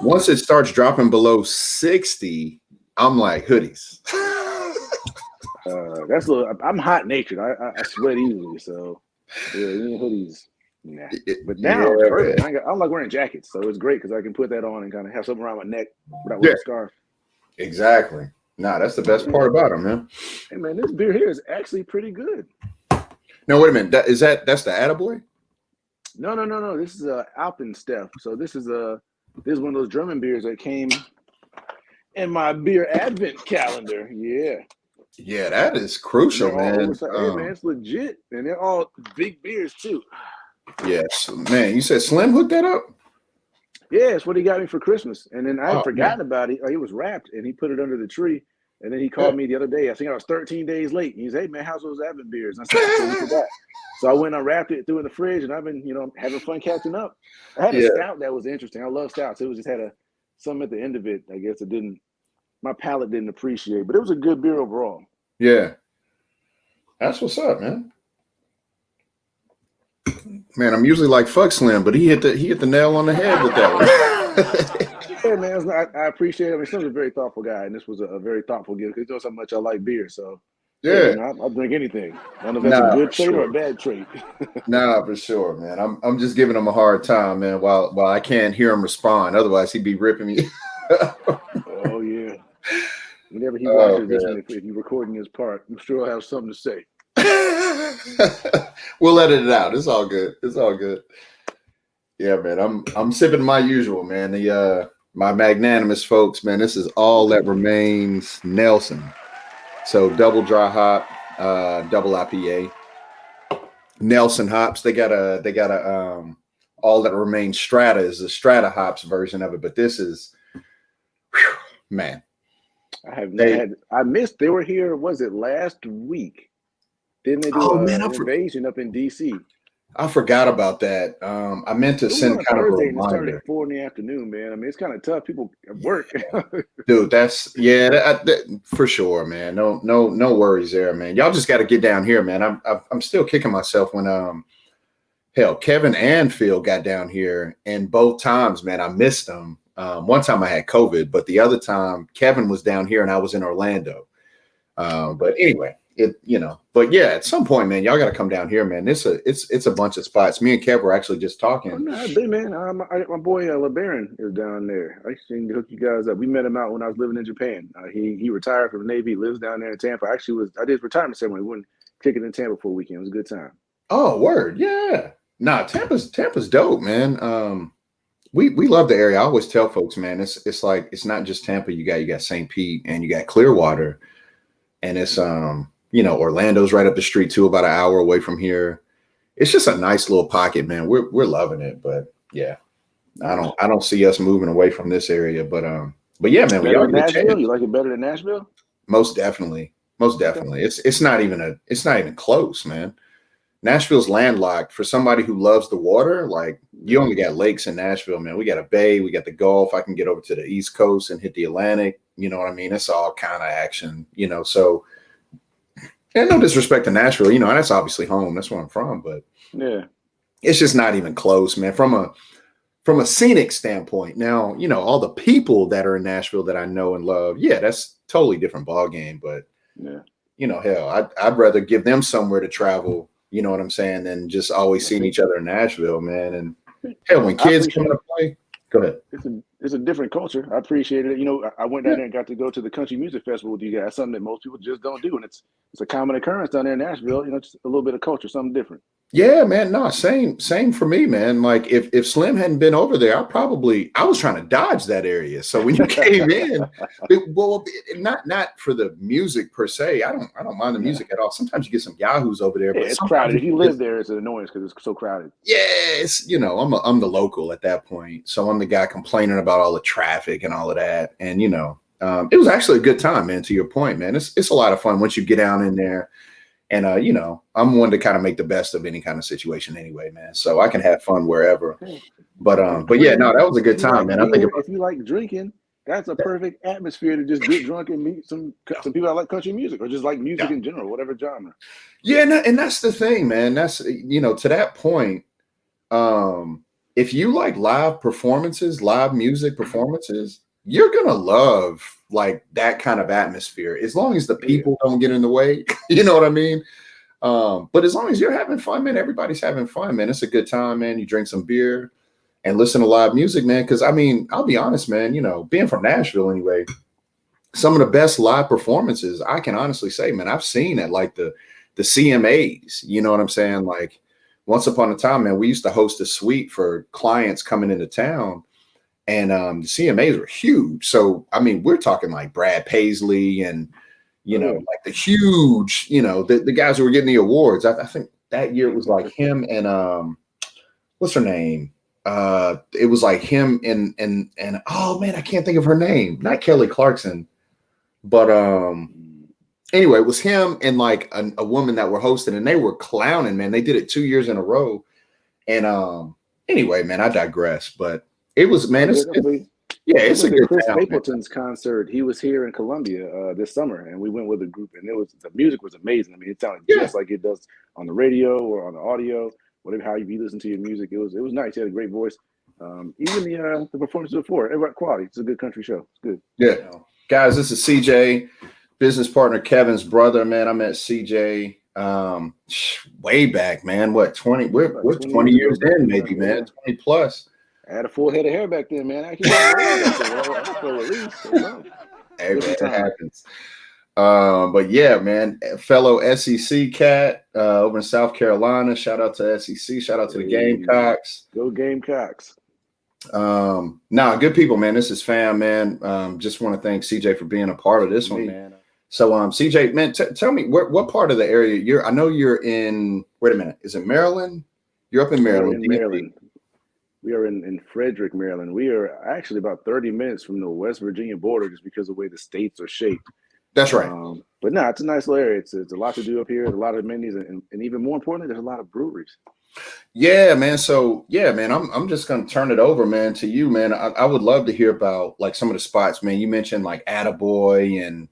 once it starts dropping below 60, I'm like hoodies. That's a little. I'm hot natured. I sweat easily, so yeah, hoodies. Nah. But now it's perfect. I don't like wearing jackets, so it's great because I can put that on and kind of have something around my neck without wearing a scarf. Exactly. Nah, that's the best part about them, man. Hey man, this beer here is actually pretty good. No, wait a minute. That's the Attaboy? No. This is Alpen Stoff. So this is one of those German beers that came in my beer advent calendar. Yeah. Yeah, that is crucial, man. Hey man, it's legit, and they're all big beers too. Yes, man. You said Slim hooked that up? Yeah, it's what he got me for Christmas, and then I had forgotten about it. It was wrapped, and he put it under the tree. And then he called me the other day. I think I was 13 days late. And he's, hey man, how's those Advent beers? And I said, I forgot. So I went and unwrapped it, threw it in the fridge, and I've been, having fun catching up. I had a stout that was interesting. I love stouts. It was just had something at the end of it. I guess my palate didn't appreciate, but it was a good beer overall. Yeah, that's what's up, man. Man, I'm usually like fuck Slim, but he hit the nail on the head with that one. Yeah, man, I appreciate it. I mean, Slim's a very thoughtful guy, and this was a very thoughtful gift because he knows how much I like beer. So, I'll drink anything. I don't know if that's a good trait or a bad trait. Nah, for sure, man. I'm just giving him a hard time, man. While I can't hear him respond, otherwise he'd be ripping me. Oh yeah. Whenever he watches this, if you're recording his part, I'm sure I'll have something to say. We'll edit it out. It's all good. It's all good. Yeah, man. I'm sipping my usual, man. My magnanimous folks, man. This is All That Remains Nelson. So double dry hop, double IPA. Nelson hops. They got a All That Remains Strata is the Strata hops version of it, but this is man. I missed. They were here. Was it last week? Didn't they do an invasion up in D.C.? I forgot about that. I meant to send kind of a reminder. It started at 4 in the afternoon, man. I mean, it's kind of tough. People at work. Dude, that's that, for sure, man. No worries there, man. Y'all just got to get down here, man. I'm still kicking myself when hell, Kevin and Phil got down here, and both times, man, I missed them. One time I had COVID, but the other time Kevin was down here and I was in Orlando. But anyway. But yeah, at some point, man, y'all got to come down here, man. It's a bunch of spots. Me and Kev were actually just talking. Oh, no, I've been, man. My boy LeBaron is down there. I can hook you guys up. We met him out when I was living in Japan. He retired from the Navy, lives down there in Tampa. I did his retirement ceremony. We went kicking in Tampa for a weekend. It was a good time. Oh, word, yeah. Nah, Tampa's dope, man. We love the area. I always tell folks, man, it's like it's not just Tampa. You got St. Pete and you got Clearwater, and it's Orlando's right up the street too, about an hour away from here. It's just a nice little pocket, man. We're loving it, but yeah, I don't see us moving away from this area. But yeah, man, we are Nashville. You like it better than Nashville? Most definitely. It's not even close, man. Nashville's landlocked. For somebody who loves the water, like you only got lakes in Nashville, man. We got a bay, we got the Gulf. I can get over to the East Coast and hit the Atlantic. You know what I mean? It's all kind of action, so. And no disrespect to Nashville, and that's obviously home. That's where I'm from, but yeah, it's just not even close, man. From a scenic standpoint, now all the people that are in Nashville that I know and love, yeah, that's totally different ball game. But yeah, hell, I'd rather give them somewhere to travel. You know what I'm saying? Than just always seeing each other in Nashville, man. And hell, when kids come to play, go ahead. It's a different culture. I appreciate it. I went down there and got to go to the country music festival with you guys. Something that most people just don't do, and it's a common occurrence down there in Nashville. Just a little bit of culture, something different. Yeah, man. No, same for me, man. Like if Slim hadn't been over there, I was trying to dodge that area. So when you came in, not for the music per se. I don't mind the music at all. Sometimes you get some yahoos over there, but it's crowded. If you live there, it's an annoyance because it's so crowded. Yeah, it's I'm the local at that point, so I'm the guy complaining about all the traffic and all of that. And it was actually a good time, man. To your point, man, it's a lot of fun once you get down in there. And, I'm one to kind of make the best of any kind of situation anyway, man. So I can have fun wherever. But yeah, no, that was a good time, man. I think if you like drinking, that's a perfect atmosphere to just get drunk and meet some people that like country music or just like music in general, whatever genre. Yeah, and that's the thing, man. That's, to that point, if you like live performances, live music performances, you're gonna love like that kind of atmosphere. As long as the people don't get in the way, you know what I mean? But as long as you're having fun, man, everybody's having fun, man. It's a good time, man. You drink some beer and listen to live music, man. Because I mean, I'll be honest, man. You know, being from Nashville anyway, some of the best live performances I can honestly say, man, I've seen at like the CMAs. You know what I'm saying? Like once upon a time, man, we used to host a suite for clients coming into town, and the CMAs were huge. So I mean, we're talking like Brad Paisley and you know, like the huge, you know, the guys who were getting the awards. I think that year it was like him and what's her name? It was like him and oh man, I can't think of her name. Not Kelly Clarkson, but anyway, it was him and like a woman that were hosting, and they were clowning, man. They did it 2 years in a row. And anyway, man, I digress, but it was, man, it's a good Chris town, Stapleton's concert. He was here in Columbia this summer, and we went with a group, and the music was amazing. I mean, it sounded just like it does on the radio or on the audio, whatever how you listen to your music. It was nice. He had a great voice. Even the performance before, everybody quality. It's a good country show. It's good. Yeah, guys, this is CJ, business partner Kevin's brother. Man, I met CJ way back, man. What 20? We're 20 years in, maybe, man. 20 plus. I had a full head of hair back then, man. I can't Hey, man, it happens. But yeah, man, fellow SEC cat over in South Carolina. Shout out to SEC. Shout out to the Gamecocks. Go Gamecocks. Good people, man. This is fam, man. Just want to thank CJ for being a part of this one, man. So, CJ, man, tell me what part of the area I know you're in. Wait a minute, is it Maryland? You're up in Maryland. We are in Frederick, Maryland. We are actually about 30 minutes from the West Virginia border, just because of the way the states are shaped. That's right. But no, it's a nice little area. It's a lot to do up here. There's a lot of amenities, and even more importantly, there's a lot of breweries. Yeah, man. So yeah, man, I'm just gonna turn it over, man, to you, man. I would love to hear about like some of the spots, man. You mentioned like Attaboy and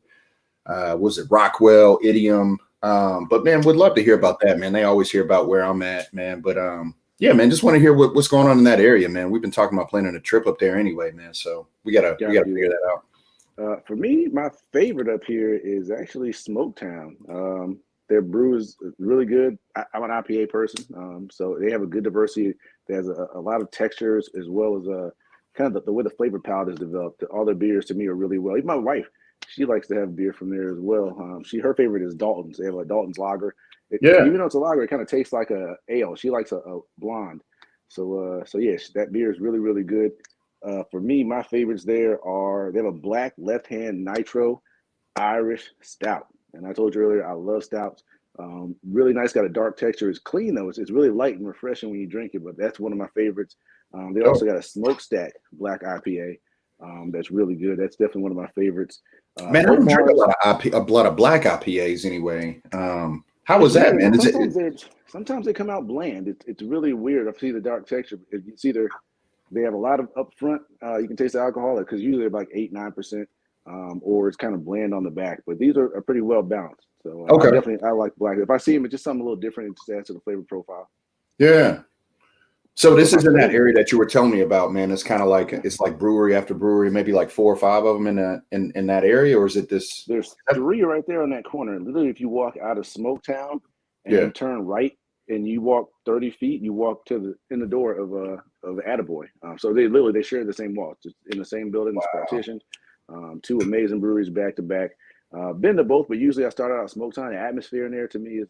was it Rockwell, Idiom? But man, would love to hear about that, man. They always hear about where I'm at, man. But yeah, man, just want to hear what's going on in that area, man. We've been talking about planning a trip up there anyway, man. So we gotta figure that out. For me, my favorite up here is actually Smoketown. Their brew is really good. I'm an IPA person, so they have a good diversity. There's a lot of textures, as well as kind of the way the flavor palette is developed. All their beers to me are really well. Even my wife, she likes to have beer from there as well. Her favorite is Dalton's. They have a Dalton's lager. Even though it's a lager, it kind of tastes like a ale. She likes a blonde. So yes, that beer is really, really good. For me, my favorites there they have a black left-hand nitro Irish stout. And I told you earlier, I love stouts. Really nice, got a dark texture. It's clean though. It's really light and refreshing when you drink it, but that's one of my favorites. They also got a Smokestack black IPA. That's really good. That's definitely one of my favorites. Man, I don't drink a lot of black IPAs anyway. How was that, man? Sometimes they come out bland. It's really weird. I see the dark texture. It's either they have a lot of upfront. You can taste the alcohol because usually they're like 8-9%, or it's kind of bland on the back. But these are pretty well balanced. So I like black. If I see them, it's just something a little different. It just adds to the flavor profile. Yeah. So this is in that area that you were telling me about, man. It's kind of like it's like brewery after brewery, maybe like 4 or 5 of them in that area, or is it this? There's 3 right there on that corner. Literally, if you walk out of Smoketown and you turn right and you walk 30 feet, you walk in the door of Attaboy. So they share the same wall, just in the same building. It's partitioned. 2 amazing breweries back to back. Been to both, but usually I start out at Smoketown. The atmosphere in there to me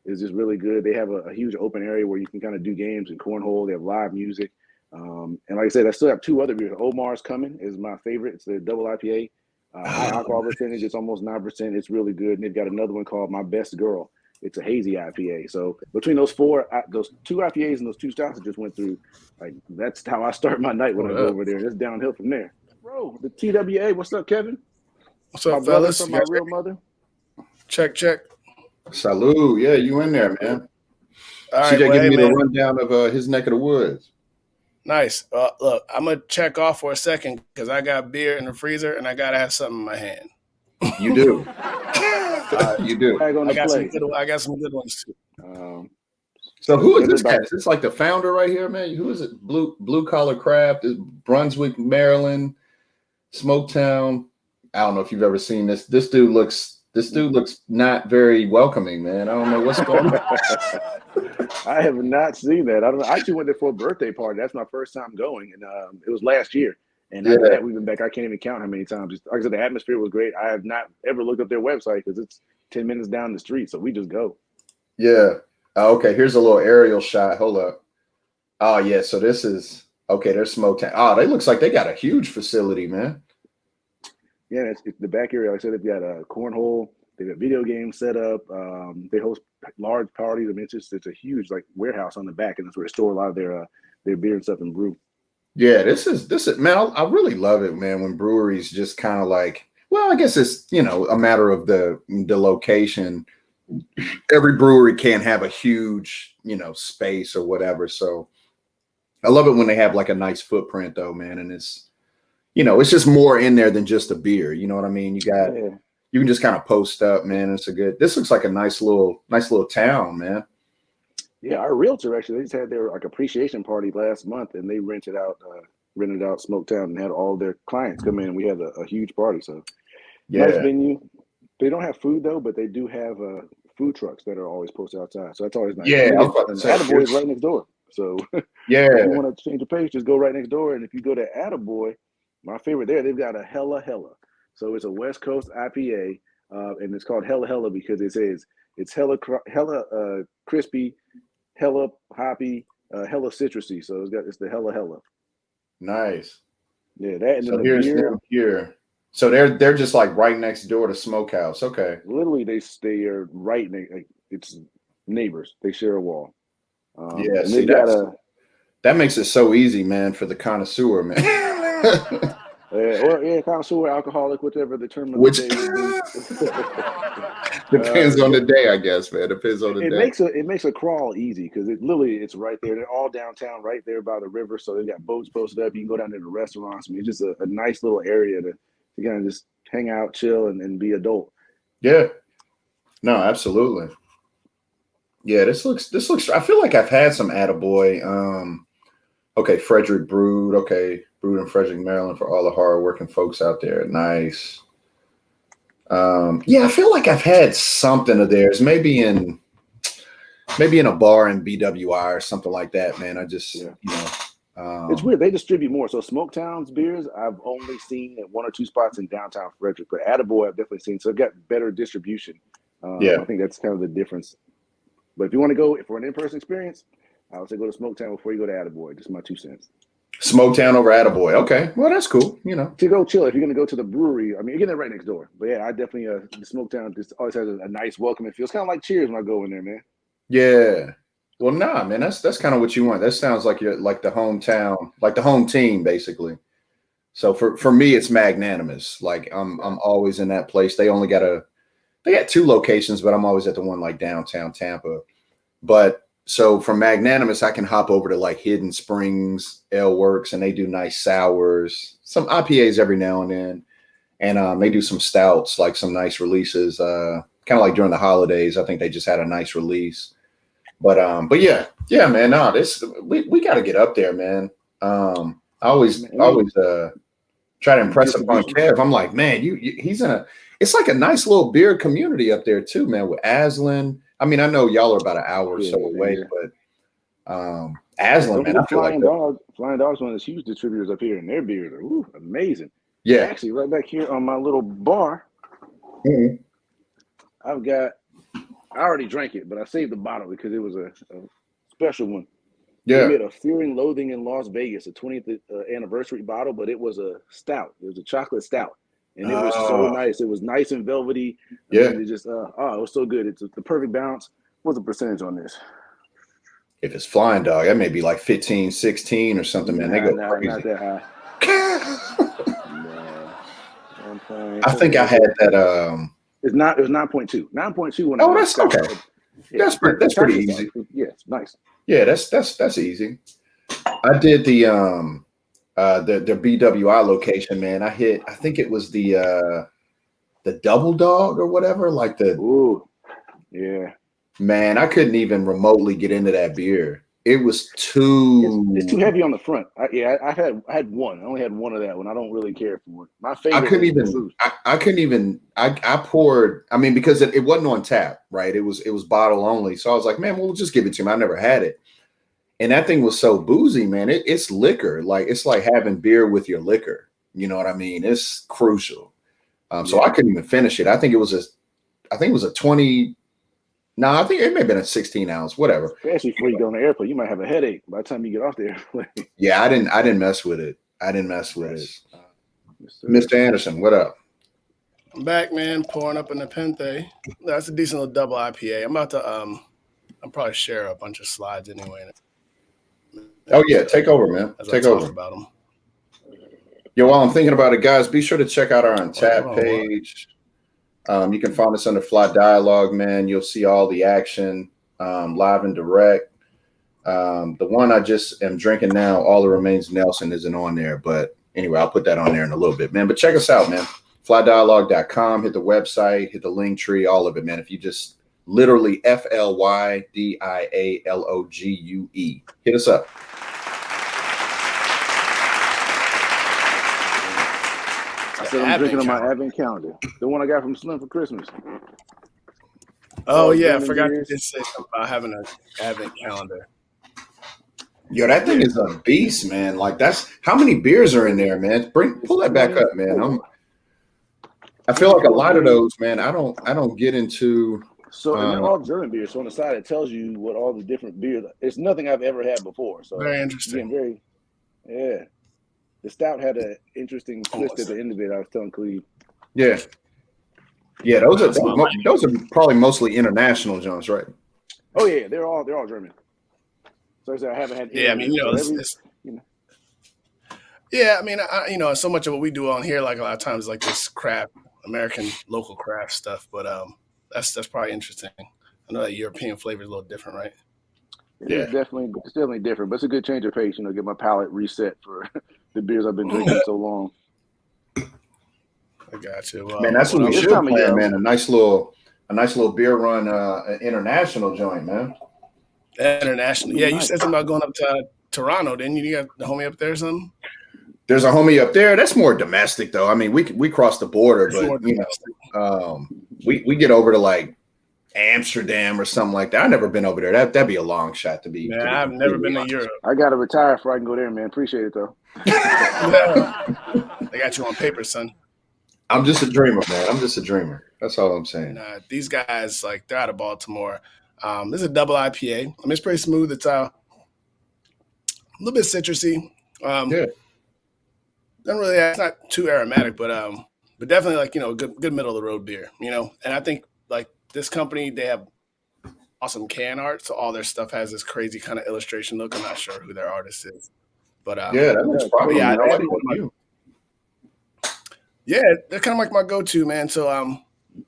is just really good. They have a huge open area where you can kind of do games and cornhole. They have live music. And like I said, I still have 2 other beers. Omar's Coming is my favorite. It's the double IPA. High alcohol percentage. It's almost 9%. It's really good. And they've got another one called My Best Girl. It's a hazy IPA. So between those 2 IPAs and those 2 stouts I just went through, like that's how I start my night when I go over there. It's downhill from there. Bro, the TWA. What's up, Kevin? What's up, fellas? From my real mother. Check. Salute. Yeah, you in there, man. All right, CJ giving me the rundown of his neck of the woods. Nice. Look, I'm going to check off for a second because I got beer in the freezer and I got to have something in my hand. You do. You do. I got some good ones too. So who is this guy? Is this like the founder right here, man? Who is it? Blue Collar Craft, Brunswick, Maryland, Smoketown. I don't know if you've ever seen this. This dude looks not very welcoming, man. I don't know what's going on. I have not seen that. I don't know. I actually went there for a birthday party. That's my first time going, and it was last year. And after that, we've been back. I can't even count how many times. Just, like I said, the atmosphere was great. I have not ever looked up their website because it's 10 minutes down the street, so we just go. Yeah. Okay, here's a little aerial shot. Hold up. Oh, yeah, so this is – okay, there's Smoketown. Oh, they looks like they got a huge facility, man. Yeah, it's the back area. Like I said, they've got a cornhole. They've got video games set up. They host large parties. I mean, it's a huge, like, warehouse on the back, and that's where they store a lot of their beer and stuff and brew. Yeah, this is man, I really love it, man, when breweries just kind of like – well, I guess it's, a matter of the location – every brewery can't have a huge, space or whatever. So I love it when they have like a nice footprint though, man. And it's, it's just more in there than just a beer. You know what I mean? You can just kind of post up, man. This looks like a nice little town, man. Yeah. Our realtor actually, they just had their like appreciation party last month and they rented out Smoketown and had all their clients come in and we had a huge party. So nice venue. They don't have food though, but they do have food trucks that are always posted outside. So that's always nice. Yeah, and Attaboy is right next door. So if you want to change the page, just go right next door. And if you go to Attaboy, my favorite there, they've got a Hella Hella. So it's a West Coast IPA, and it's called Hella Hella because it says it's hella crispy, hella hoppy, hella citrusy. So it's the Hella Hella. Nice. Yeah, that and so then the here's beer. Them here. So they're just like right next door to Smokehouse. Okay. Literally, they are right next. Like, it's neighbors. They share a wall. See, that makes it so easy, man, for the connoisseur, man. Connoisseur, alcoholic, whatever the term of the day. Depends on the day, I guess, man. Depends on the day. It makes a crawl easy because it's right there. They're all downtown, right there by the river. So they've got boats posted up. You can go down to the restaurants. I mean, it's just a nice little area to kind of just hang out, chill, and be adult. Yeah. No, absolutely. Yeah, this looks. I feel like I've had some Attaboy. Okay, Frederick brewed. Okay, brewed in Frederick, Maryland, for all the hardworking folks out there. Nice. I feel like I've had something of theirs. Maybe in a bar in BWI or something like that. Man, I just it's weird. They distribute more. So Smoketown's beers, I've only seen at one or two spots in downtown Frederick, but Attaboy I've definitely seen. So I've got better distribution. I think that's kind of the difference. But if you want to go for an in-person experience, I would say go to Smoketown before you go to Attaboy. Just my 2 cents. Smoketown over Attaboy. Okay. Well, that's cool. To go chill. If you're going to go to the brewery, I mean, you're getting it right next door. But yeah, I definitely, the Smoketown just always has a nice welcoming feel. It's kind of like Cheers when I go in there, man. Yeah. Well, nah, man, that's kind of what you want. That sounds like you're like the hometown, like the home team, basically. So for me, it's magnanimous. Like I'm always in that place. They got 2 locations, but I'm always at the one like downtown Tampa. But so from magnanimous, I can hop over to like Hidden Springs, Ale Works, and they do nice sours, some IPAs every now and then, and they do some stouts, like some nice releases. Kind of like during the holidays, I think they just had a nice release. But yeah, man. No, we got to get up there, man. I always try to impress upon Kev. I'm like, man, he's in it's like a nice little beer community up there too, man. With Aslan. I mean, I know y'all are about an hour or so away, but Aslan, man, I feel Flying Dog's one of the huge distributors up here, and their beers are amazing. Yeah, actually, right back here on my little bar, I've got. I already drank it, but I saved the bottle because it was a special one. Yeah. We had a Fear and Loathing in Las Vegas, a 20th anniversary bottle, but it was a stout. It was a chocolate stout. And it was so nice. It was nice and velvety. Yeah. It just, it was so good. It's the perfect balance. What's the percentage on this? If it's Flying Dog, that may be like 15, 16 or something, man. They go crazy. Not that high. I think I had that. It was 9.2. 9.2 when that's okay. Yeah, that's pretty easy. Yeah, it's nice. Yeah, that's easy. I did the BWI location, man. I think it was the Double Dog or whatever, like the. Ooh, yeah. Man, I couldn't even remotely get into that beer. It was too. It's too heavy on the front. I had one. I only had one of that one. I don't really care for it. My favorite. I couldn't even. I poured. I mean, because it wasn't on tap, right? It was bottle only. So I was like, man, we'll just give it to him. I never had it, and that thing was so boozy, man. It's liquor. Like it's like having beer with your liquor. You know what I mean? It's crucial. So I couldn't even finish it. I think it was a 20. No, I think it may have been a 16 ounce, whatever. Especially before you go on the airplane, you might have a headache by the time you get off the airplane. Yeah, I didn't mess with it. I didn't mess with it. Mr. Anderson, what up? I'm back, man. Pouring up in the Pente. That's a decent little double IPA. I'm about to I'll probably share a bunch of slides anyway. Oh yeah, take over, man. Take over. About them. Yo, while I'm thinking about it, guys, be sure to check out our Untapped page. You can find us under Fly Dialogue, man. You'll see all the action live and direct. The one I just am drinking now, All That Remains Nelson, isn't on there. But anyway, I'll put that on there in a little bit, man. But check us out, man. FlyDialogue.com. Hit the website, hit the link tree, all of it, man. If you just literally FLYDIALOGUE. Hit us up. I'm drinking on my Advent calendar. The one I got from Slim for Christmas. Oh, yeah. I forgot to just say something about having an Advent calendar. Yo, that thing is a beast, man. Like that's how many beers are in there, man. Pull that back up, man. I feel like a lot of those, man. I don't get into. So and they're all German beers. So on the side it tells you what all the different beers. It's nothing I've ever had before. So very interesting. Yeah. The Stout had an interesting twist at the end of it. I was telling Cleve. Yeah. Yeah, those are probably mostly international Jones, right? Oh yeah, they're all German. So I haven't had. Yeah, I mean, yeah, I mean, so much of what we do on here, like a lot of times, like this craft, American local craft stuff. But that's probably interesting. I know that European flavor is a little different, right? It's definitely different, but it's a good change of pace. Get my palate reset for the beers I've been drinking so long. I got you. Man, that's what we should plan, man. A nice little beer run, international joint, man. International, yeah. You said something about going up to Toronto, didn't you? You got the homie up there or something? There's a homie up there. That's more domestic, though. I mean, we cross the border, but we get over to like Amsterdam or something like that. I've never been over there. That'd be a long shot to be. Man, I've never been to Europe. I gotta retire before I can go there, man. Appreciate it though. They got you on paper, son. I'm just a dreamer, man. I'm just a dreamer. That's all I'm saying. Nah, these guys, like, they're out of Baltimore. This is a double IPA. I mean, it's pretty smooth. It's a little bit citrusy. Doesn't really. It's not too aromatic, but definitely like good middle of the road beer. And I think like this company, they have awesome can art, so all their stuff has this crazy kind of illustration look. I'm not sure who their artist is, but that looks probably. Yeah, they're kind of like my go-to, man. So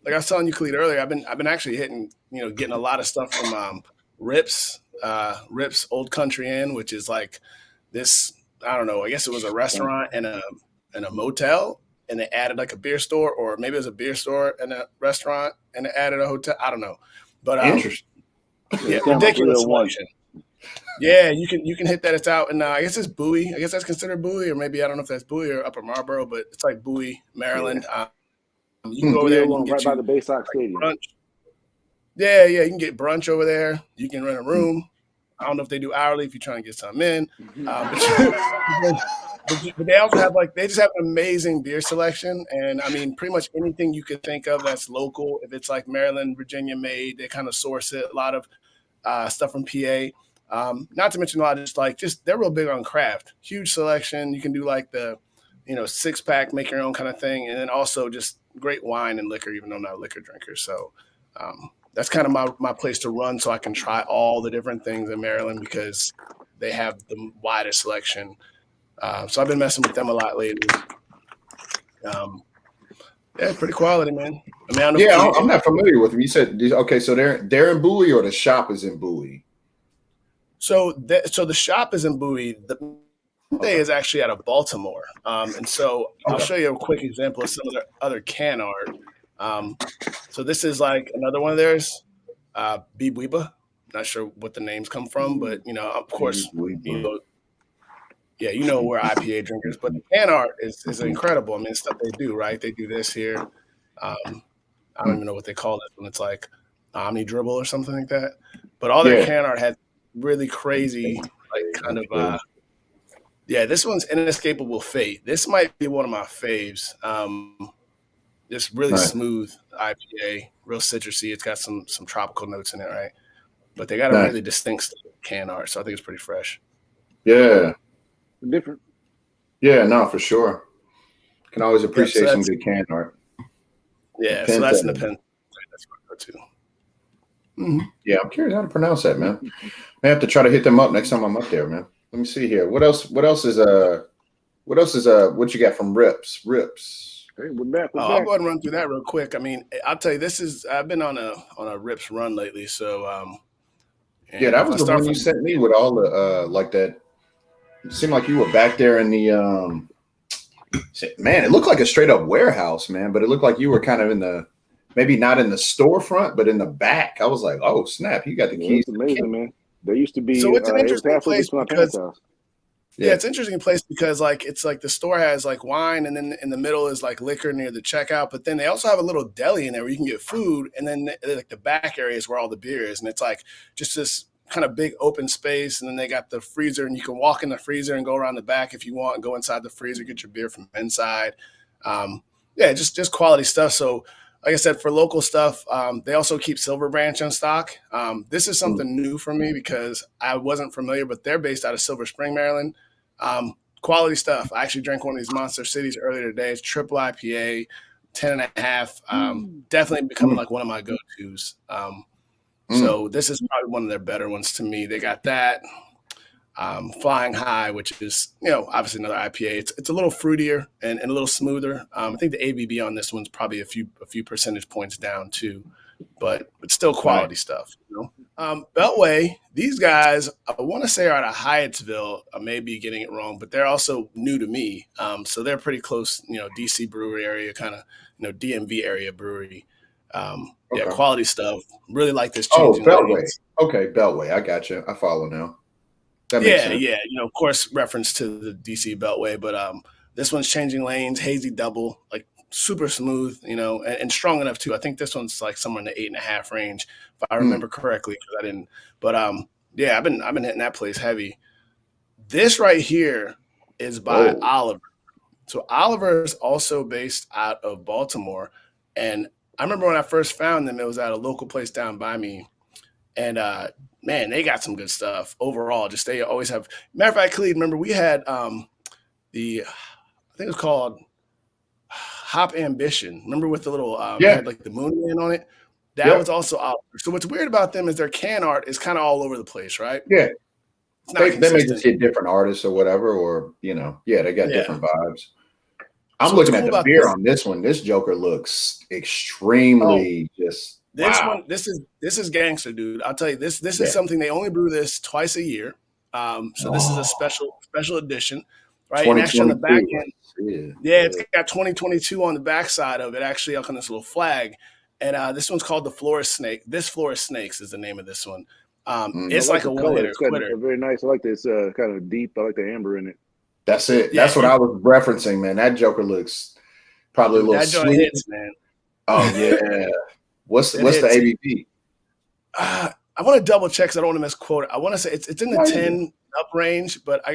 like I was telling you, Khalid, earlier, I've been actually hitting, getting a lot of stuff from Rips Old Country Inn, which is like this. I don't know. I guess it was a restaurant and a motel, and they added like a beer store, or maybe it was a beer store and a restaurant, and they added a hotel. I don't know, but interesting. Yeah, ridiculous selection. Yeah, you can hit that. It's out, and I guess it's Bowie. I guess that's considered Bowie, or maybe I don't know if that's Bowie or Upper Marlboro, but it's like Bowie, Maryland. Yeah. You can go over there and right by the Bay Sox Stadium. Brunch. Yeah, you can get brunch over there. You can rent a room. I don't know if they do hourly if you're trying to get something in. But they also have they just have an amazing beer selection. And I mean, pretty much anything you could think of that's local. If it's like Maryland, Virginia made, they kind of source it. A lot of stuff from PA. Not to mention a lot of just they're real big on craft. Huge selection. You can do like the, 6-pack, make your own kind of thing. And then also just great wine and liquor, even though I'm not a liquor drinker. So, that's kind of my place to run so I can try all the different things in Maryland because they have the widest selection. So I've been messing with them a lot lately. Pretty quality, man. I mean, I don't know I'm not familiar with them. You said, okay, so they're in Bowie or the shop is in Bowie? So the shop is in Bowie. The day is actually out of Baltimore. And so I'll show you a quick example of some of their other can art. So this is like another one of theirs. Weeba. Not sure what the names come from, but of course, you know we're IPA drinkers. But the can art is incredible. I mean, stuff they do, right? They do this here. I don't even know what they call it when it's like Omni Dribble or something like that. But all their can art has really crazy, like kind of. This one's Inescapable Fate. This might be one of my faves. Just really smooth IPA, real citrusy. It's got some tropical notes in it, right? But they got a really distinct can art, so I think it's pretty fresh. Yeah. Different. Yeah, no, for sure. Can always appreciate some good can art. Yeah, so that's in the pen. That's what I go to. Mm-hmm. Yeah, I'm curious how to pronounce that, man. I have to try to hit them up next time I'm up there, man. Let me see here. What else is what you got from Rips? Hey, we're back. I'll go ahead and run through that real quick. I mean, I'll tell you, I've been on a Rips run lately, so that was the one you sent me with all the like that. It seemed like you were back there in the man, it looked like a straight up warehouse, man, but it looked like you were kind of in the, maybe not in the storefront, but in the back. I was like, oh snap, you got the keys. That's amazing, man. There used to be. So it's an interesting place because Yeah, it's an interesting place because it's like the store has like wine, and then in the middle is like liquor near the checkout. But then they also have a little deli in there where you can get food, and then like the back area is where all the beer is, and it's like just this kind of big open space. And then they got the freezer, and you can walk in the freezer and go around the back if you want, and go inside the freezer, get your beer from inside. Just quality stuff. So like I said, for local stuff, they also keep Silver Branch in stock. This is something new for me because I wasn't familiar, but they're based out of Silver Spring, Maryland. Quality stuff. I actually drank one of these Monster Cities earlier today. It's triple IPA, 10.5. Definitely becoming like one of my go-tos. So this is probably one of their better ones to me. They got that. Flying High, which is, obviously another IPA. It's a little fruitier and a little smoother. I think the ABV on this one's probably a few percentage points down too, but still quality stuff. Beltway, these guys, I want to say are out of Hyattsville. I may be getting it wrong, but they're also new to me. So they're pretty close, DC brewery area, kind of, DMV area brewery. Quality stuff. Really like this. Beltway. Lanes. Okay, Beltway. I got you. I follow now. That makes sense. Of course, reference to the DC Beltway, but this one's Changing Lanes, hazy double, like super smooth, and strong enough too. I think this one's like somewhere in the 8.5 range, if I remember correctly, because I didn't. But I've been hitting that place heavy. This right here is by Oliver. So Oliver is also based out of Baltimore, and I remember when I first found them, it was at a local place down by me, and man, they got some good stuff overall. Just they always have. Matter of fact, Khalid, remember we had I think it was called Hop Ambition. Remember with the little had like the moon man on it. That was also Oliver. So what's weird about them is their can art is kind of all over the place, right? Yeah, they may just get different artists or whatever, or they got different vibes. I'm looking at the beer on this one. This Joker looks extremely just. This one, this is gangster, dude. I'll tell you, this is something they only brew this twice a year. So this is a special edition, right? And actually on the back end, it's got 2022 on the back side of it, actually up on this little flag. And this one's called the Florist Snake. This Florist Snakes is the name of this one. It's like a one-hitter quitter. Very nice. I like this kind of deep. I like the amber in it. That's it. That's what I was referencing, man. That Joker looks probably a little sweet. Hits, man. Oh yeah. What's the ABV? I want to double check because I don't want to misquote it. I want to say it's in the 10 up range, but I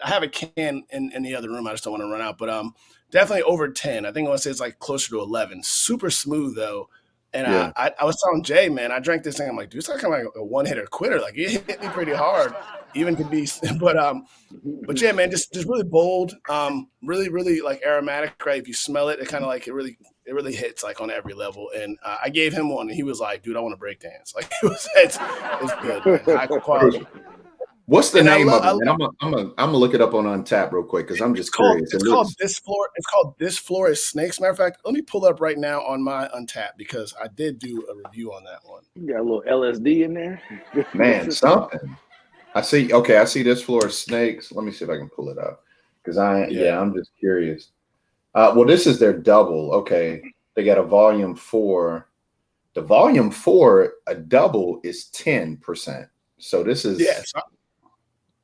have a can in the other room. I just don't want to run out, but definitely over 10. I think I want to say it's like closer to 11. Super smooth though. And I was telling Jay, man, I drank this thing. I'm like, dude, it's kind of like a one-hitter quitter. Like it hit me pretty hard, even to be. But yeah, man, just really bold. Really, really like aromatic. Right? If you smell it, it kind of like it really hits like on every level. And I gave him one, and he was like, dude, I want to break dance. Like it's good, man. High quality. What's the name of it? And I'm gonna look it up on Untappd real quick because I'm just curious. It's called This Florist Snakes. Matter of fact, let me pull it up right now on my Untappd because I did do a review on that one. You got a little LSD in there, man. Something. I see. Okay, I see This Florist Snakes. Let me see if I can pull it up because I'm just curious. Well, this is their double. Okay, they got a volume 4, The volume for a double is 10%. So this is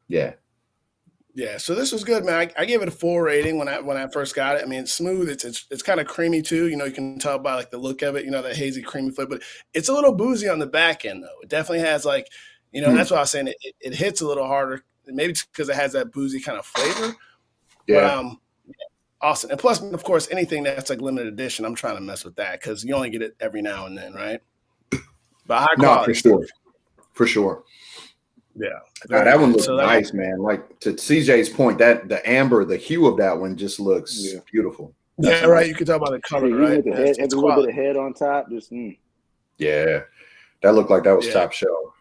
Yeah, so this was good, man. I gave it a 4 rating when I first got it. I mean, it's smooth. It's kind of creamy too. You know, you can tell by like the look of it. You know, that hazy, creamy flavor. But it's a little boozy on the back end, though. It definitely has like, you know, that's why I was saying it hits a little harder. Maybe it's because it has that boozy kind of flavor. Yeah. But awesome. And plus, of course, anything that's like limited edition, I'm trying to mess with that because you only get it every now and then, right? But high quality. For sure. Yeah. That one looks nice, man. Like to CJ's point, that the amber, the hue of that one just looks beautiful. That's right. You can tell by the color, right? With the head, has a little bit of head on top. Yeah. That looked like that was top shelf.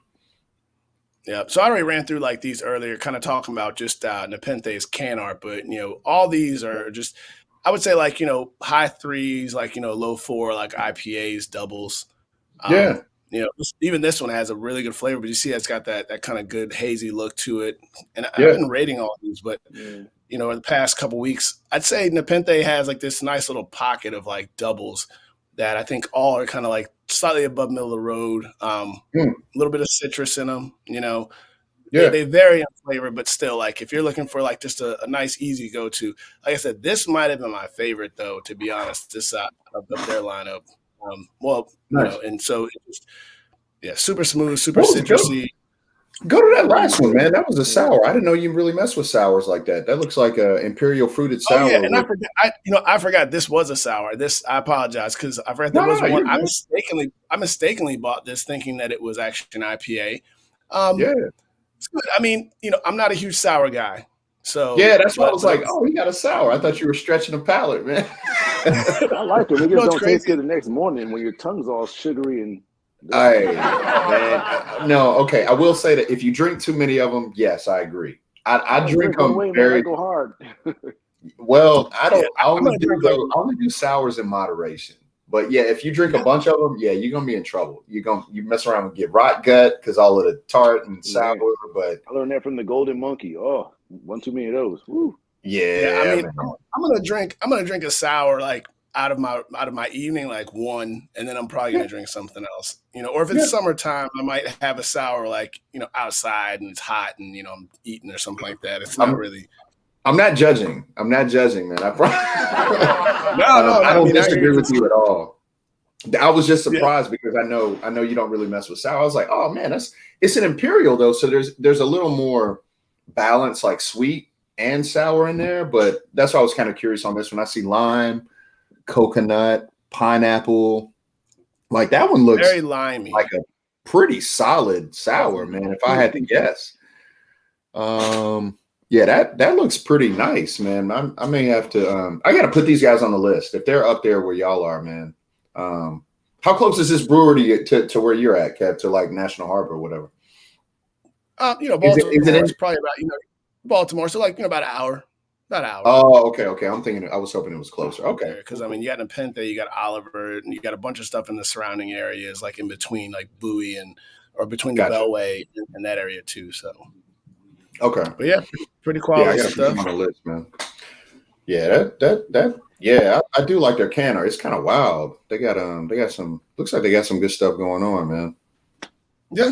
Yeah. So I already ran through like these earlier, kind of talking about just Nepenthe's can art, but you know, all these are just, I would say like, you know, high 3s, like, you know, low 4, like IPAs, doubles. You know, even this one has a really good flavor, but you see it's got that kind of good hazy look to it. And I've been rating all these, but you know, in the past couple weeks, I'd say Nepenthe has like this nice little pocket of like doubles that I think all are kind of like slightly above middle of the road. A little bit of citrus in them, you know. They vary in flavor, but still, like if you're looking for like just a nice, easy go-to, like I said, this might have been my favorite though, to be honest. This of their lineup. You know, and so it just, super smooth, super citrusy. Go to that last one, man. That was a sour. I didn't know you really mess with sours like that. That looks like a imperial fruited sour. Oh yeah, and I forgot this was a sour. I apologize because I forgot there was one. I mistakenly bought this thinking that it was actually an IPA. I mean, you know, I'm not a huge sour guy. So that's why I was like, oh, you got a sour. I thought you were stretching the palate, man. I like it. It just don't taste good the next morning when your tongue's all sugary and. Hey, man. No, okay. I will say that if you drink too many of them, yes, I agree. I drink them very. I go hard. Well, I don't. I only do sours in moderation. But yeah, if you drink a bunch of them, you're gonna be in trouble. You mess around and get rot gut because all of the tart and sour. But I learned that from the Golden Monkey. Oh, one too many of those. Woo. Yeah, I mean, I'm gonna drink a sour like out of my evening, like one, and then I'm probably gonna drink something else. You know, or if it's summertime, I might have a sour like, you know, outside and it's hot and, you know, I'm eating or something like that. It's not really. I'm not judging, man. I don't disagree with you at all. I was just surprised because I know you don't really mess with sour. I was like, oh man, it's an imperial though, so there's a little more balance, like sweet and sour in there. But that's why I was kind of curious on this one. I see lime, coconut, pineapple. Like that one looks very limey, like a pretty solid sour, man. If I had to guess. That looks pretty nice, man. I may have to. I got to put these guys on the list if they're up there where y'all are, man. How close is this brewery to where you're at, Kev? To like National Harbor or whatever? You know, Baltimore is probably about, you know, Baltimore, so like, you know, about an hour. Oh, okay. I was hoping it was closer. Okay, because I mean, you got Nepenthe, you got Oliver, and you got a bunch of stuff in the surrounding areas, like in between, like Bowie or between the Beltway and that area too. So. Okay. But yeah, pretty quality stuff. On the list, man. Yeah, I do like their can art. It's kind of wild. They got some. Looks like they got some good stuff going on, man. Yeah.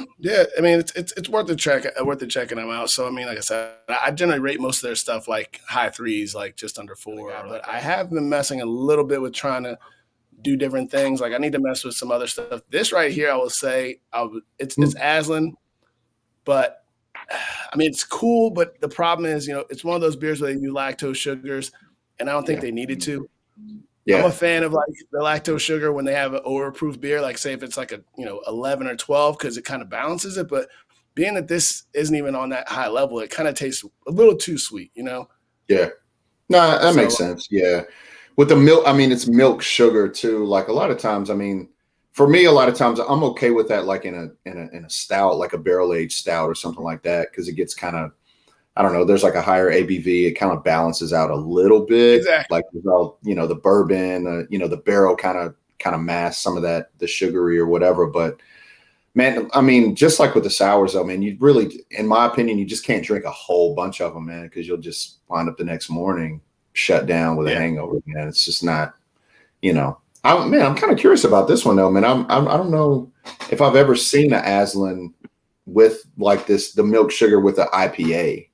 I mean, it's worth checking them out. So I mean, like I said, I generally rate most of their stuff like high 3s, like just under 4. But I have been messing a little bit with trying to do different things. Like I need to mess with some other stuff. This right here, I will say, it's Aslan, but. I mean, it's cool, but the problem is, you know, it's one of those beers where they use lactose sugars, and I don't think they needed to. I'm a fan of like the lactose sugar when they have an overproof beer, like say if it's like a, you know, 11 or 12, because it kind of balances it. But being that this isn't even on that high level, it kind of tastes a little too sweet, you know? Yeah. No, that makes sense. Yeah. With the milk, I mean, it's milk sugar too. Like a lot of times, I mean, for me, a lot of times I'm okay with that, like in a stout, like a barrel aged stout or something like that, because it gets kind of, I don't know, there's like a higher ABV. It kind of balances out a little bit, exactly. Like without, you know, the bourbon, you know, the barrel kind of masks some of that, the sugary or whatever. But man, I mean, just like with the sours, though, man, you really, in my opinion, you just can't drink a whole bunch of them, man, because you'll just wind up the next morning shut down with a hangover, man. It's just not, you know. I'm kind of curious about this one though, man. I don't know if I've ever seen an Aslan with like the milk sugar with the IPA.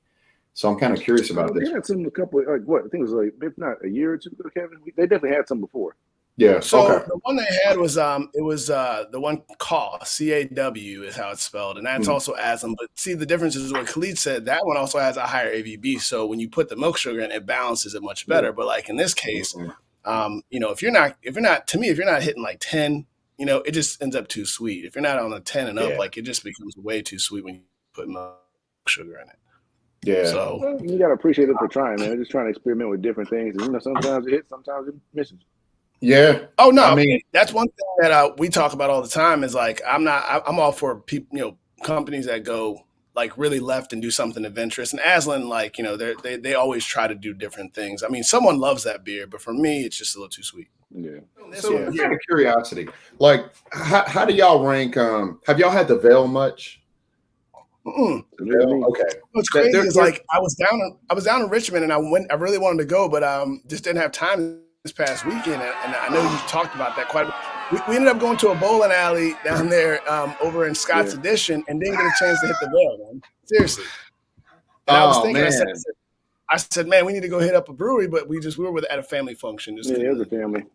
So I'm kind of curious about They this. had some a couple like what I think it was like if not a year or two ago, Kevin. They definitely had some before. Yeah. So Okay. the one they had was the one CAW, C-A-W is how it's spelled, and that's also Aslan. But see, the difference is what Khalid said. That one also has a higher ABV, so when you put the milk sugar in, it balances it much better. But like in this case, if you're not hitting like 10, it just ends up too sweet. If you're not on a 10 and up, like it just becomes way too sweet when you put milk sugar in it. Yeah. So you gotta appreciate it for trying, man. They're just trying to experiment with different things. And sometimes it hits, sometimes it misses. Yeah. Oh no, I mean that's one thing that we talk about all the time is like I'm all for people, companies that go like really left and do something adventurous. And Aslan, like they always try to do different things. I mean, someone loves that beer, but for me, it's just a little too sweet. Yeah. So out of curiosity, like how do y'all rank? Have y'all had the Veil much? Okay. What's crazy is like I was down in Richmond and I really wanted to go, but just didn't have time this past weekend, and I know you talked about that quite a bit. We ended up going to a bowling alley down there over in Scott's Addition and didn't get a chance to hit the Veil, man. Seriously. And I was thinking, I said, man, we need to go hit up a brewery, but we were at a family function. It was a family.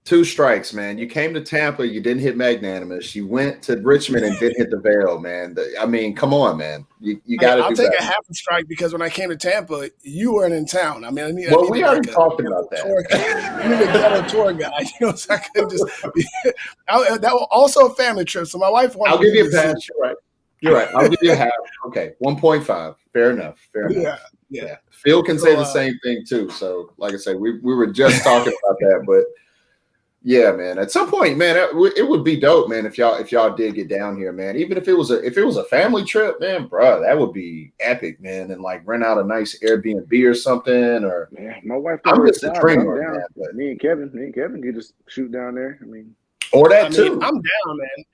Two strikes, man. You came to Tampa, you didn't hit Magnanimous. You went to Richmond and didn't hit the Veil, man. I mean, come on, man. You got to. I'll take a half a strike because when I came to Tampa, you weren't in town. I mean, we already talked about that. I need a ghetto tour guide, so I couldn't just. That was also a family trip, so my wife wanted. I'll give you a pass. You're right. I'll give you a half. Okay, 1.5. Fair enough. Yeah. Phil can say the same thing too. So, like I said, we were just talking about that, but. Yeah, man. At some point, man, it would be dope, man. If y'all did get down here, man. Even if it was a family trip, man, bro, that would be epic, man. And like rent out a nice Airbnb or something. Or my wife. I'm just a dreamer, man. But me and Kevin could just shoot down there. I mean, or that too. I'm down, man.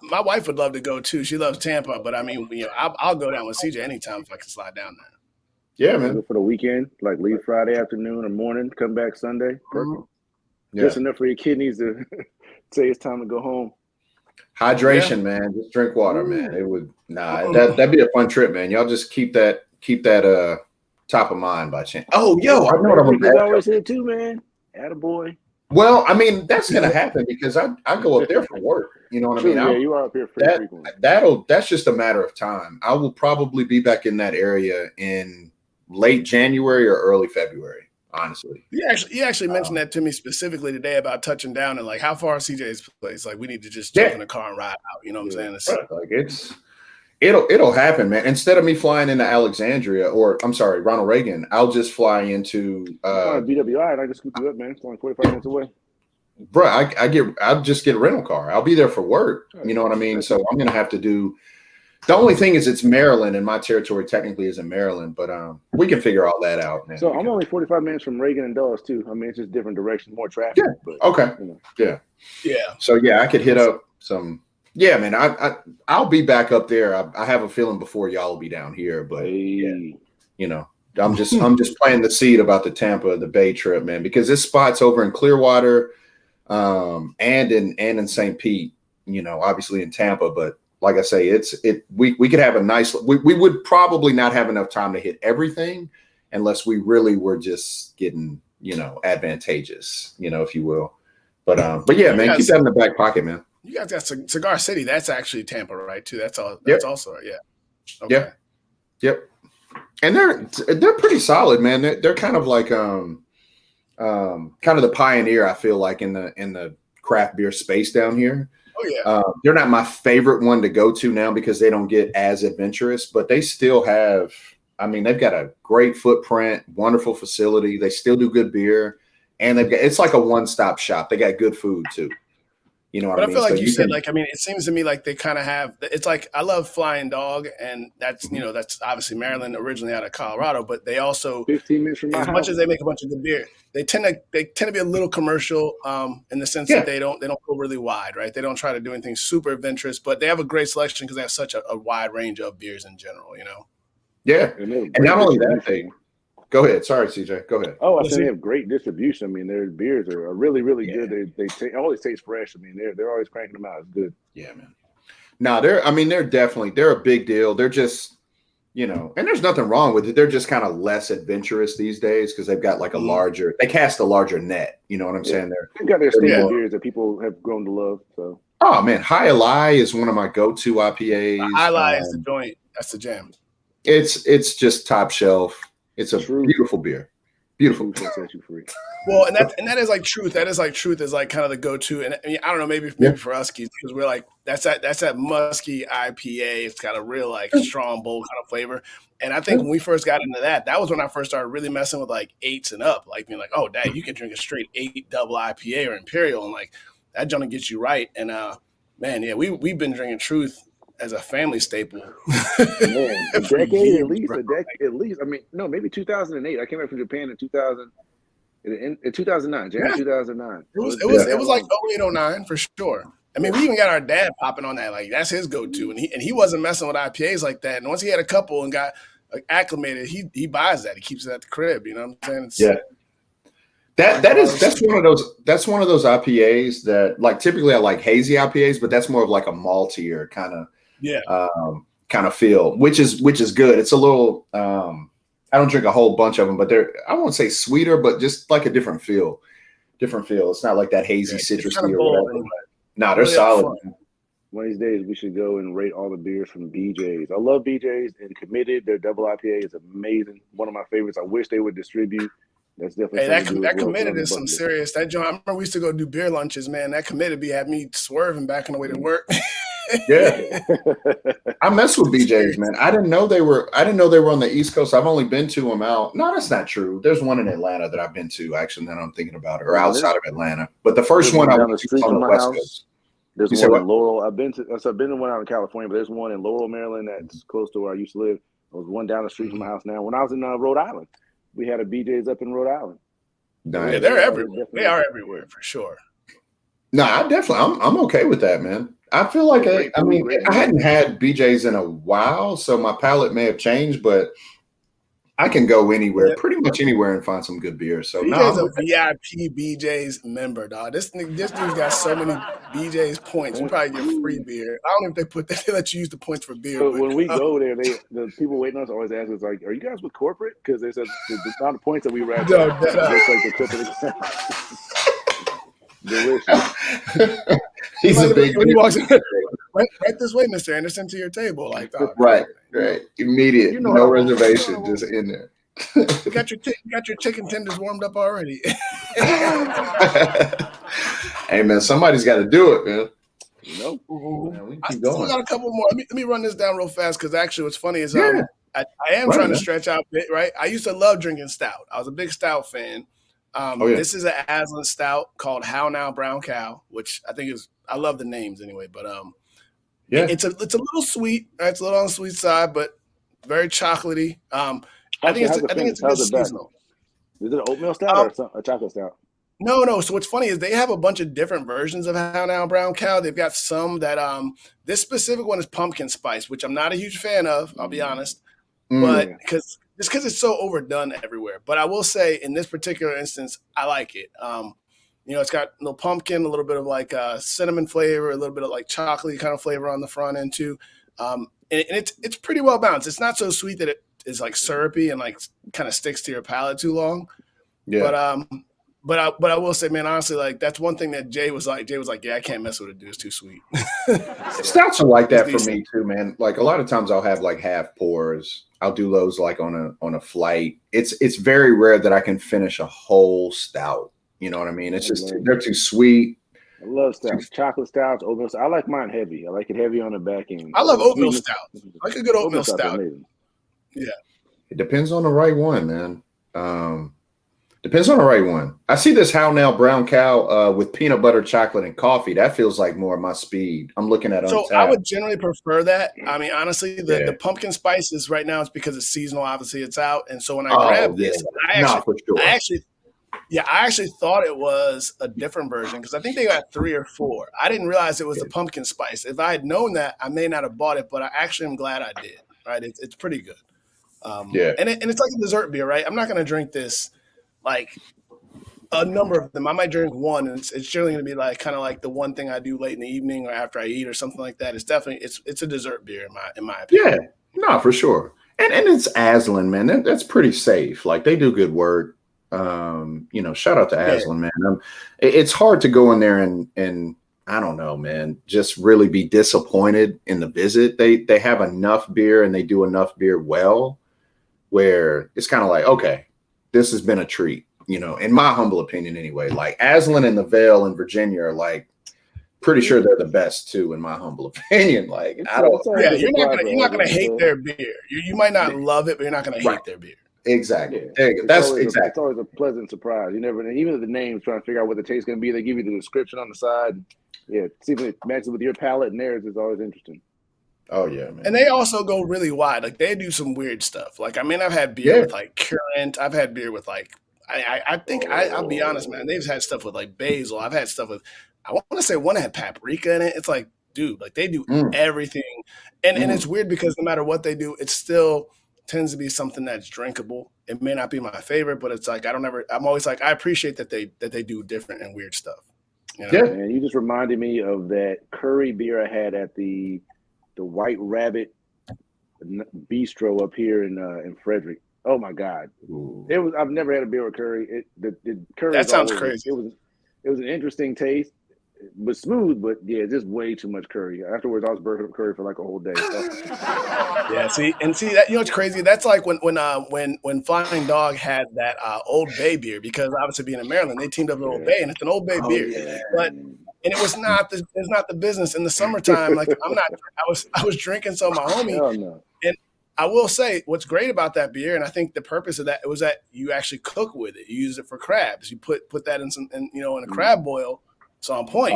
My wife would love to go too. She loves Tampa, but I mean, I'll go down with CJ anytime if I can slide down there. Yeah, man. Go for the weekend, like leave Friday afternoon or morning, come back Sunday. Perfect. Yeah. Just enough for your kidneys to say it's time to go home. Hydration, man. Just drink water, man. It would that'd be a fun trip, man. Y'all just keep that top of mind by chance. Oh, yo, I know what I'm gonna always say too, man. Attaboy. Well, I mean, that's gonna happen because I go up there for work. You know what I mean? Yeah, you are up here pretty frequently. That's just a matter of time. I will probably be back in that area in late January or early February. Honestly, you actually mentioned that to me specifically today about touching down and like how far CJ's place. Like we need to just jump in the car and ride out. You know what I'm saying? Like it'll happen, man. Instead of me flying into Alexandria Ronald Reagan, I'll just fly into BWI and I just scoop you up, man. It's only 45 minutes away. Bro, I'll just get a rental car. I'll be there for work. You know what I mean? So I'm gonna have to do. The only thing is it's Maryland and my territory technically is in Maryland, but we can figure all that out, man. So I'm only 45 minutes from Reagan and Dawes too. I mean, it's just different directions, more traffic. Yeah. But, okay. Yeah. So yeah, I could hit up some. Yeah, man. I'll be back up there. I have a feeling before y'all will be down here, but I'm just planting the seed about the Tampa, the Bay trip, man, because this spot's over in Clearwater, and in St. Pete. Obviously in Tampa, but. Like I say, we could have a nice. We would probably not have enough time to hit everything, unless we really were just getting advantageous, if you will. But yeah, man, keep that in the back pocket, man. You guys got Cigar City. That's actually Tampa, right? Too. That's all. That's also Okay. Yep. And they're pretty solid, man. They're kind of like kind of the pioneer. I feel like in the craft beer space down here. Oh yeah. They're not my favorite one to go to now because they don't get as adventurous, but they still have. I mean, they've got a great footprint, wonderful facility. They still do good beer, and it's like a one-stop shop. They got good food too. You know what I mean? But I feel like you said, it seems to me like they kind of have. It's like I love Flying Dog, and that's that's obviously Maryland, originally out of Colorado, but they also 15 minutes from my as house. much as they make a bunch of good beer, they tend to be a little commercial in the sense that they don't go really wide, right? They don't try to do anything super adventurous, but they have a great selection because they have such a wide range of beers in general. Yeah, and not only that, Go ahead. Sorry, CJ. Go ahead. Oh, I think they have great distribution. I mean, their beers are really, really good. They always taste fresh. I mean, they're always cranking them out. It's good. Yeah, man. No, they're a big deal. They're just, and there's nothing wrong with it. They're just kind of less adventurous these days because they've got like they cast a larger net. You know what I'm saying? They've got their staple beers that people have grown to love. So. Oh man, High Ally is one of my go-to IPAs. High Ally is the joint. That's the jam. It's just top shelf. It's a beautiful beer. Beautiful. Set you free. Well, and that is like truth. That is like truth is like kind of the go-to. And I mean, I don't know, maybe for us because we're like that's that musky IPA. It's got a real like strong, bold kind of flavor. And I think when we first got into that was when I first started really messing with like 8s and up, like being like, oh, dang, you can drink a straight 8 double IPA or Imperial, and like that gonna get you right. And man, yeah, we've been drinking Truth as a family staple. Man, a decade at least. I mean, no, maybe 2008. I came back from Japan in 2009, January 2009. It was like 08, 09 for sure. I mean, we even got our dad popping on that. Like that's his go-to, and he wasn't messing with IPAs like that. And once he had a couple and got acclimated, he buys that. He keeps it at the crib. You know what I'm saying? That's one of those IPAs that like typically I like hazy IPAs, but that's more of like a maltier kind of feel, which is good. It's a little I don't drink a whole bunch of them, but I won't say sweeter, but just like a different feel. It's not like that hazy citrusy or whatever. No, they're solid. One of these days we should go and rate all the beers from BJ's. I love BJ's and Committed. Their double IPA is amazing. One of my favorites. I wish they would distribute. That's definitely that Committed is some serious. That John, I remember we used to go do beer lunches, man. That Committed had me swerving back on the way to work. Yeah, I mess with BJ's, man. I didn't know they were on the East Coast. I've only been to them out. No, that's not true. There's one in Atlanta that I've been to actually. That I'm thinking about, or outside of Atlanta. But the first one I went to on the West Coast. There's one in Laurel. I've been to one out in California, but there's one in Laurel, Maryland that's close to where I used to live. There's one down the street from my house now. When I was in Rhode Island, we had a BJ's up in Rhode Island. Nice. Yeah, they're everywhere. They are everywhere for sure. No, I'm okay with that, man. I feel like I hadn't had BJ's in a while, so my palate may have changed, but I can go anywhere, pretty much anywhere, and find some good beer. So BJ's a VIP BJ's member, dog. This dude's got so many BJ's points. You probably get free beer. I don't know if they let you use the points for beer. But when we go there, the people waiting on us always ask us like, "Are you guys with corporate?" Because they said the amount of points that we rack up, just like the corporate. Delicious. He's a big. When he walks in, right this way, Mr. Anderson, to your table. Like, right. Immediate, no reservation, just in there. You got your chicken tenders warmed up already. Hey man, somebody's got to do it, man. I still got a couple more. Let me run this down real fast because actually, what's funny is I am trying to stretch out a bit. Right, I used to love drinking Stout. I was a big Stout fan. This is an Aslan Stout called How Now Brown Cow, which I think I love the names anyway, but it's a little sweet. Right? It's a little on the sweet side, but very chocolatey. I think it's good seasonal. Is it an oatmeal stout or a chocolate stout? No. So what's funny is they have a bunch of different versions of How Now Brown Cow. They've got some that this specific one is pumpkin spice, which I'm not a huge fan of. I'll be honest, but because it's so overdone everywhere. But I will say in this particular instance, I like it. It's got a little pumpkin, a little bit of like cinnamon flavor, a little bit of like chocolatey kind of flavor on the front end too. And it's pretty well balanced. It's not so sweet that it is like syrupy and like kind of sticks to your palate too long. Yeah. But I will say, man, honestly, like that's one thing that Jay was like, yeah, I can't mess with it, dude. It's too sweet. Stouts are like that for me too, man. Like a lot of times I'll have like half pours. I'll do those like on a flight. It's very rare that I can finish a whole stout. You know what I mean? It's just they're too sweet. I love stouts, chocolate stouts, oatmeal stout. I like mine heavy. I like it heavy on the back end. I love oatmeal stout. I like a good oatmeal stout. Yeah. It depends on the right one, man. Depends on the right one. I see this How Now Brown Cow with peanut butter, chocolate, and coffee. That feels like more of my speed. I'm looking at Untitled. So I would generally prefer that. I mean, honestly, the pumpkin spices right now is because it's seasonal. Obviously, it's out. And so when I grabbed this, I actually thought it was a different version because I think they got 3 or 4. I didn't realize it was the pumpkin spice. If I had known that, I may not have bought it, but I actually am glad I did. Right? It's pretty good. And it's like a dessert beer, right? I'm not going to drink this like a number of them. I might drink one, and it's generally going to be like kind of like the one thing I do late in the evening or after I eat or something like that. It's definitely it's a dessert beer in my opinion. Yeah, no, for sure. And it's Aslan, man. That's pretty safe. Like they do good work. Shout out to Aslan, man. It's hard to go in there and I don't know, man, just really be disappointed in the visit. They have enough beer and they do enough beer well, where it's kind of like, okay, this has been a treat. In my humble opinion anyway. Like Aslan and the Vale in Virginia are like pretty sure they're the best too, in my humble opinion. Like I don't. Yeah, you're not gonna hate their beer. You might not love it, but you're not gonna hate their beer. Exactly. Yeah. There you go. That's exactly. It's always a pleasant surprise. You never, even if the name's trying to figure out what the taste's gonna be, they give you the description on the side. Yeah, see if it matches with your palate and theirs is always interesting. Oh yeah, man. And they also go really wide. Like they do some weird stuff. Like I've had beer with like currant. I've had beer with like I'll be honest, man. They've had stuff with like basil. I've had stuff with, I want to say one had paprika in it. It's like, dude, like they do everything. And it's weird because no matter what they do, it still tends to be something that's drinkable. It may not be my favorite, but it's like I'm always like, I appreciate that they do different and weird stuff. Yeah, man, you just reminded me of that curry beer I had at the White Rabbit Bistro up here in Frederick. Oh my God! It was. I've never had a beer with curry. The curry. That sounds crazy. It was an interesting taste. It was smooth, but yeah, just way too much curry. Afterwards, I was burning up curry for like a whole day. So. See that it's crazy. That's like when Flying Dog had that Old Bay beer, because obviously being in Maryland, they teamed up with Old Bay, and it's an Old Bay beer. Yeah. But it was not the business in the summertime. Like I was drinking some of my homie. Hell no. And I will say what's great about that beer, and I think the purpose of that was that you actually cook with it. You use it for crabs. You put that in in a crab boil. It's on point.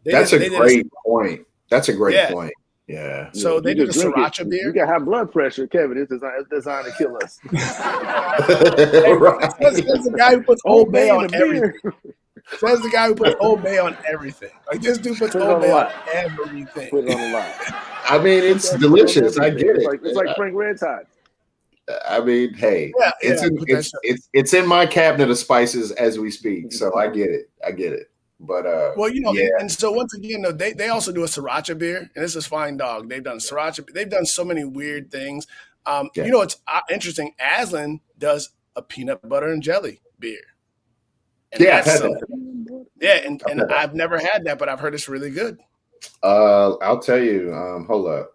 That's a great point. That's a great point. Yeah. So they did a sriracha beer. You got high blood pressure, Kevin. It's designed to kill us. Right. That's the guy who puts Old Bay on everything. Says the guy who puts Old Bay on everything. Like this dude puts Old Bay on everything. Put it on a lot. I mean, it's delicious. I get it. It's like Frank Red Tide. I mean, hey, it's in my cabinet of spices as we speak. So I get it. But and so once again, though, they also do a sriracha beer, and this is Flying Dog. They've done sriracha. They've done so many weird things. It's interesting. Aslan does a peanut butter and jelly beer. And I've had that. Yeah, and I've never had that, but I've heard it's really good. I'll tell you. Hold up.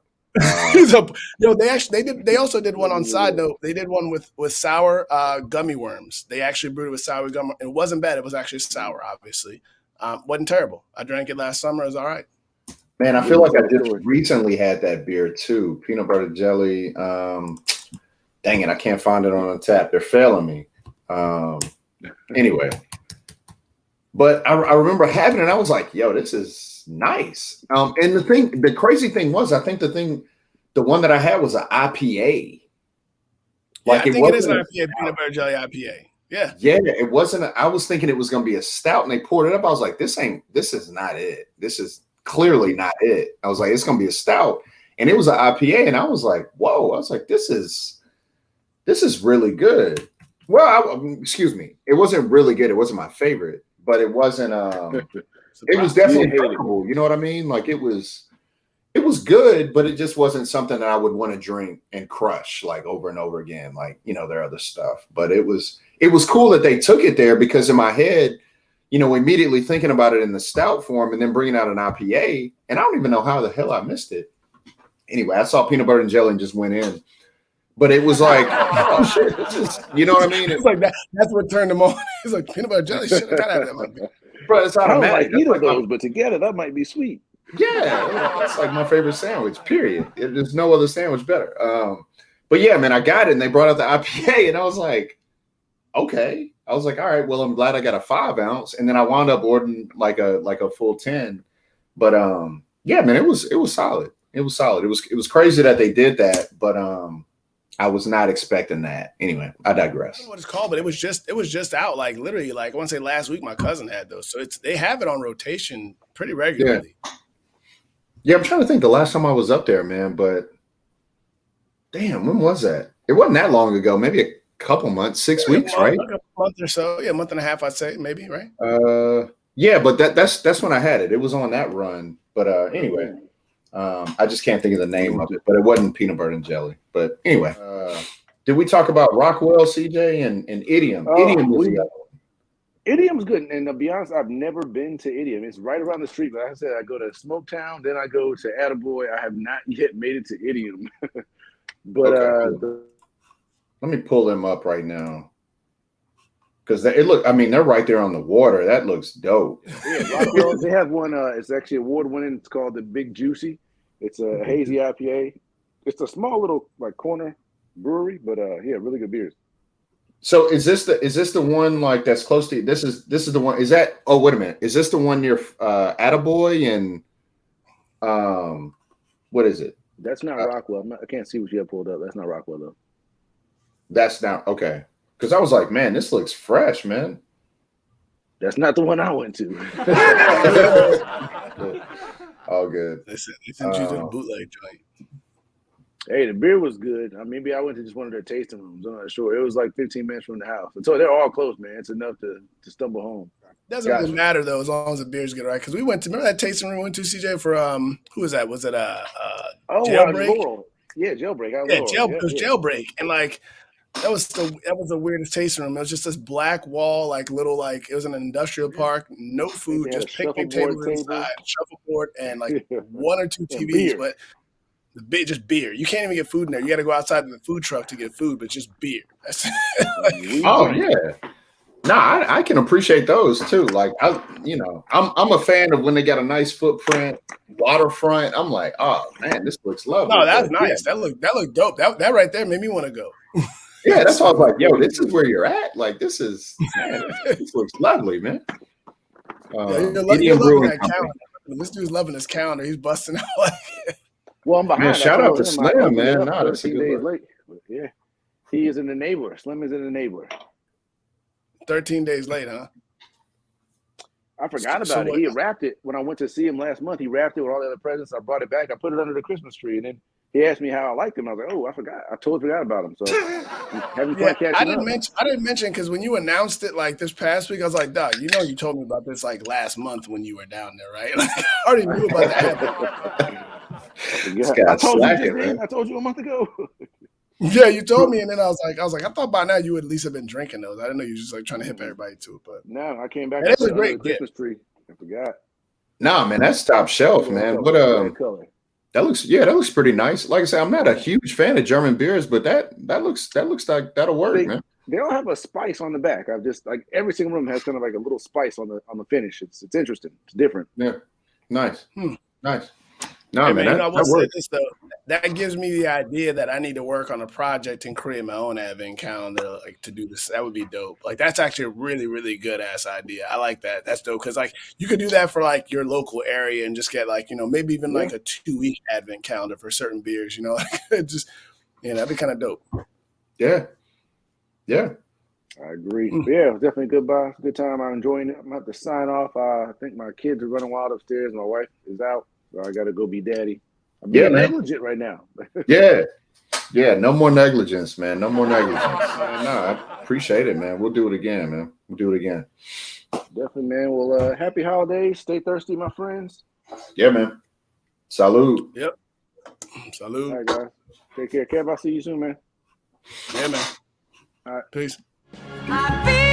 They also did one on side note. They did one with sour gummy worms. They actually brewed it with sour gummy. It wasn't bad. It was actually sour, obviously. Wasn't terrible. I drank it last summer. It was all right. Man, I feel like I just recently had that beer too. Peanut butter jelly. Dang it, I can't find it on the tap. They're failing me. Anyway. But I remember having it. I was like, yo, this is nice. And the crazy thing was, I think the one that I had was an IPA. Like I think it is an IPA, peanut butter jelly IPA. Yeah. Yeah, it wasn't. I was thinking it was going to be a stout, and they poured it up. I was like, this is not it. This is clearly not it. I was like, it's going to be a stout. And it was an IPA, and I was like, whoa. I was like, this is really good. Well, excuse me. It wasn't really good. It wasn't my favorite. But it wasn't. It was definitely drinkable. You know what I mean? Like it was good, but it just wasn't something that I would want to drink and crush like over and over again. Like their other stuff. But it was cool that they took it there, because in my head, immediately thinking about it in the stout form and then bringing out an IPA, and I don't even know how the hell I missed it. Anyway, I saw peanut butter and jelly and just went in. But it was like, oh shit, this is, you know what I mean? It's like that. That's what turned them on. It's like peanut butter jelly. Shit, I gotta have that. Bro, it's automatic. I don't like either of those, but together that might be sweet. Yeah, that's like my favorite sandwich. Period. There's no other sandwich better. But yeah, man, I got it, and they brought out the IPA, and I was like, okay. I was like, all right, well, I'm glad I got a 5 ounce, and then I wound up ordering like a full 10. But yeah, man, it was solid. It was solid. It was crazy that they did that, but I was not expecting that. Anyway, I digress. I don't know what it's called, but it was just out like literally like I want to say last week. My cousin had those, so they have it on rotation pretty regularly. Yeah, I'm trying to think the last time I was up there, man. But Damn, when was that? It wasn't that long ago. Maybe a couple months, 6 weeks, right? Like a month or so. Yeah, a month and a half, I'd say, maybe, right? Yeah, but that's when I had it. It was on that run. But anyway, I just can't think of the name of it. But it wasn't peanut butter and jelly. But anyway, did we talk about Rockwell, CJ, and Idiom? Idiom was the other one. Idiom's good, and to be honest, I've never been to Idiom. It's right around the street. Like I said, I go to Smoketown, then I go to Attaboy. I have not yet made it to Idiom. But let me pull them up right now. Because they're right there on the water. That looks dope. Yeah, Rockwell, they have one. It's actually award-winning. It's called the Big Juicy. It's a hazy IPA. It's a small little like corner brewery, but yeah, really good beers. So is this the one like that's close to this is the one? Is that? Oh, wait a minute. Is this the one near Attaboy and what is it? That's not Rockwell. I can't see what you have pulled up. That's not Rockwell though. That's not okay. Because I was like, man, this looks fresh, man. That's not the one I went to. All good. They sent you to the bootleg joint. Hey, the beer was good. Maybe I went to just one of their tasting rooms. I'm not sure. It was like 15 minutes from the house. So they're all close, man. It's enough to stumble home. Doesn't really matter though, as long as the beer's good, right? Because we went to remember that tasting room we went to, CJ, for who was that? Was it Jailbreak? Yeah, Jailbreak. It was Jailbreak, and like that was the weirdest tasting room. It was just this black wall, like little like it was an industrial park, no food, just picnic tables inside, shuffleboard, and like one or two TVs, but just beer. You can't even get food in there. You got to go outside to the food truck to get food, but just beer. Oh yeah. No, I can appreciate those too. Like I'm a fan of when they got a nice footprint, waterfront. I'm like, oh man, this looks lovely. No, that's nice. Yeah. That looked dope. That right there made me want to go. Yeah, that's why I was like, yo, this is where you're at. Like this looks lovely, man. You're loving that calendar. This dude's loving his calendar. He's busting out like. Well, I'm behind. Man, shout out to Slim, man. No, that's a good late. Yeah, he is an enabler. Slim is an enabler. 13 days late, huh? I forgot about it. He wrapped it when I went to see him last month. He wrapped it with all the other presents. I brought it back. I put it under the Christmas tree, and then he asked me how I liked him. I was like, "Oh, I forgot. I totally forgot about him." So, having fun catching I didn't mention because when you announced it like this past week, I was like, "Dog, you told me about this like last month when you were down there, right?" Like, I already knew about that. I told you a month ago. Yeah, you told me, and then I was like, I thought by now you would at least have been drinking those. I didn't know you were just like trying to hip everybody to it, but no, I came back. It's a great Christmas tree. I forgot. Nah, man, that's top shelf, man. But that looks pretty nice. Like I said, I'm not a huge fan of German beers, but that looks like that'll work, man. They all have a spice on the back. I've just like every single room has kind of like a little spice on the finish. It's interesting. It's different. Yeah, nice, nice. No, hey, man, I will say this though. That gives me the idea that I need to work on a project and create my own advent calendar, like to do this. That would be dope. Like that's actually a really, really good ass idea. I like that. That's dope because like you could do that for like your local area and just get like maybe even like a 2-week advent calendar for certain beers. Like just that'd be kind of dope. Yeah. I agree. Yeah, it was definitely good time. I'm enjoying it. I'm gonna have to sign off. I think my kids are running wild upstairs. My wife is out. So I got to go be daddy. I'm being negligent right now. Yeah. No more negligence, man. No more negligence. Man, no, I appreciate it, man. We'll do it again, man. We'll do it again. Definitely, man. Well, happy holidays. Stay thirsty, my friends. Yeah, man. Salud. Yep. Salud. All right, guys. Take care. Kev, I'll see you soon, man. Yeah, man. All right. Peace. I feel